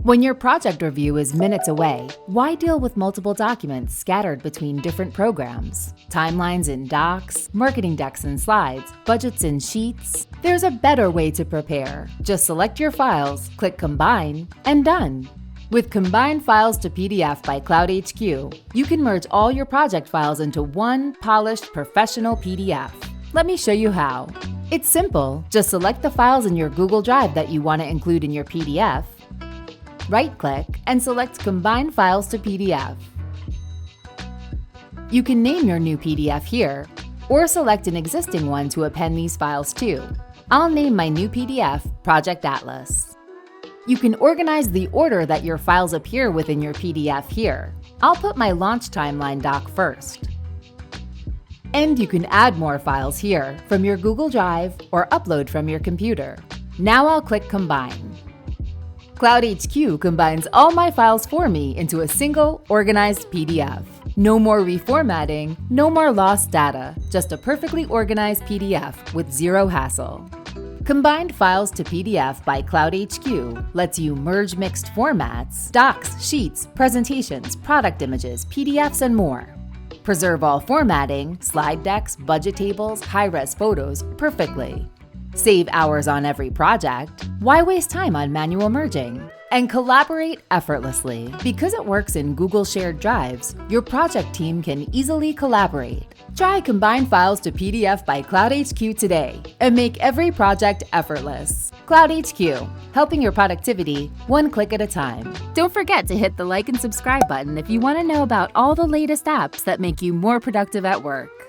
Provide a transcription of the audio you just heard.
When your project review is minutes away, why deal with multiple documents scattered between different programs? Timelines in docs, marketing decks and slides, budgets in sheets? There's a better way to prepare. Just select your files, click Combine, and done. With Combine Files to PDF by cloudHQ, you can merge all your project files into one polished, professional PDF. Let me show you how. It's simple. Just select the files in your Google Drive that you want to include in your PDF, right-click, and select Combine Files to PDF. You can name your new PDF here, or select an existing one to append these files to. I'll name my new PDF Project Atlas. You can organize the order that your files appear within your PDF here. I'll put my launch timeline doc first. And you can add more files here from your Google Drive or upload from your computer. Now I'll click Combine. cloudHQ combines all my files for me into a single, organized PDF. No more reformatting, no more lost data, just a perfectly organized PDF with zero hassle. Combined Files to PDF by cloudHQ lets you merge mixed formats, docs, sheets, presentations, product images, PDFs, and more. Preserve all formatting, slide decks, budget tables, high-res photos perfectly. Save hours on every project. Why waste time on manual merging? And collaborate effortlessly. Because it works in Google Shared Drives, your project team can easily collaborate. Try Combine Files to PDF by cloudHQ today and make every project effortless. cloudHQ, helping your productivity one click at a time. Don't forget to hit the like and subscribe button if you want to know about all the latest apps that make you more productive at work.